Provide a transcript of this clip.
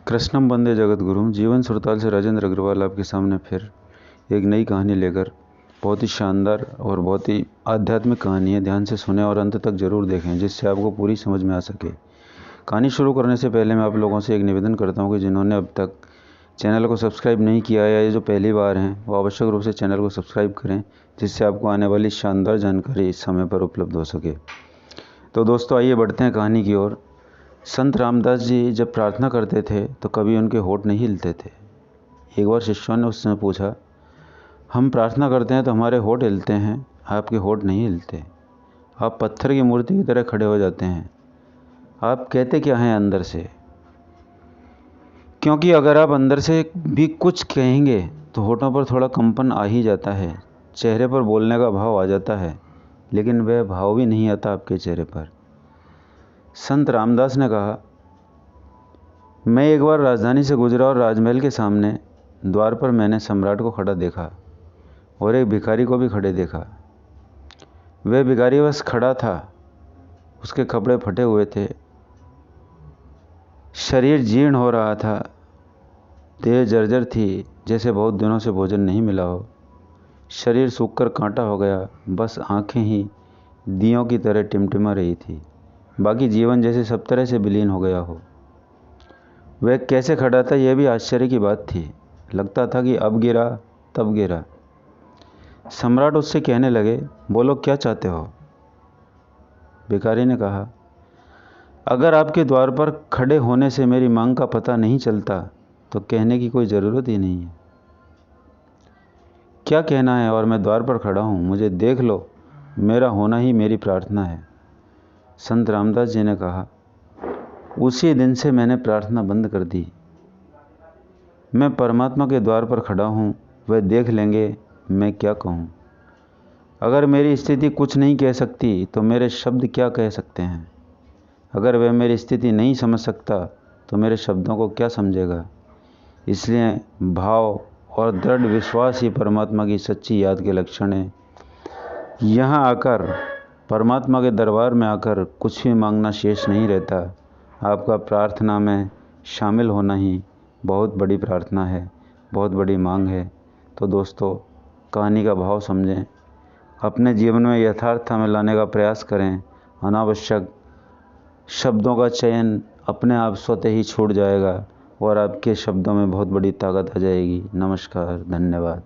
कृष्णम वंदे जगतगुरुम। जीवन सुरताल से राजेंद्र अग्रवाल आपके सामने फिर एक नई कहानी लेकर, बहुत ही शानदार और बहुत ही आध्यात्मिक कहानी है। ध्यान से सुने और अंत तक ज़रूर देखें, जिससे आपको पूरी समझ में आ सके। कहानी शुरू करने से पहले मैं आप लोगों से एक निवेदन करता हूं कि जिन्होंने अब तक चैनल को सब्सक्राइब नहीं किया या ये जो पहली बार हैं, वो आवश्यक रूप से चैनल को सब्सक्राइब करें, जिससे आपको आने वाली शानदार जानकारी इस समय पर उपलब्ध हो सके। तो दोस्तों, आइए बढ़ते हैं कहानी की ओर। संत रामदास जी जब प्रार्थना करते थे तो कभी उनके होंठ नहीं हिलते थे। एक बार शिष्यों ने उससे पूछा, हम प्रार्थना करते हैं तो हमारे होंठ हिलते हैं, आपके होंठ नहीं हिलते। आप पत्थर की मूर्ति की तरह खड़े हो जाते हैं। आप कहते क्या हैं अंदर से? क्योंकि अगर आप अंदर से भी कुछ कहेंगे तो होठों पर थोड़ा कंपन आ ही जाता है, चेहरे पर बोलने का भाव आ जाता है, लेकिन वह भाव भी नहीं आता आपके चेहरे पर। संत रामदास ने कहा, मैं एक बार राजधानी से गुजरा और राजमहल के सामने द्वार पर मैंने सम्राट को खड़ा देखा और एक भिखारी को भी खड़े देखा। वह भिखारी बस खड़ा था, उसके कपड़े फटे हुए थे, शरीर जीर्ण हो रहा था, देह जर्जर थी, जैसे बहुत दिनों से भोजन नहीं मिला हो। शरीर सूखकर कांटा हो गया, बस आंखें ही दियों की तरह टिमटिमा रही थी, बाकी जीवन जैसे सब तरह से विलीन हो गया हो। वह कैसे खड़ा था, यह भी आश्चर्य की बात थी। लगता था कि अब गिरा तब गिरा। सम्राट उससे कहने लगे, बोलो क्या चाहते हो? भिखारी ने कहा, अगर आपके द्वार पर खड़े होने से मेरी मांग का पता नहीं चलता तो कहने की कोई ज़रूरत ही नहीं है। क्या कहना है? और मैं द्वार पर खड़ा हूँ, मुझे देख लो, मेरा होना ही मेरी प्रार्थना है। संत रामदास जी ने कहा, उसी दिन से मैंने प्रार्थना बंद कर दी। मैं परमात्मा के द्वार पर खड़ा हूँ, वह देख लेंगे मैं क्या कहूँ। अगर मेरी स्थिति कुछ नहीं कह सकती तो मेरे शब्द क्या कह सकते हैं। अगर वह मेरी स्थिति नहीं समझ सकता तो मेरे शब्दों को क्या समझेगा। इसलिए भाव और दृढ़ विश्वास ही परमात्मा की सच्ची याद के लक्षण हैं। यहाँ आकर, परमात्मा के दरबार में आकर कुछ भी मांगना शेष नहीं रहता। आपका प्रार्थना में शामिल होना ही बहुत बड़ी प्रार्थना है, बहुत बड़ी मांग है। तो दोस्तों, कहानी का भाव समझें, अपने जीवन में यथार्थ में लाने का प्रयास करें। अनावश्यक शब्दों का चयन अपने आप स्वतः ही छूट जाएगा और आपके शब्दों में बहुत बड़ी ताकत आ जाएगी। नमस्कार, धन्यवाद।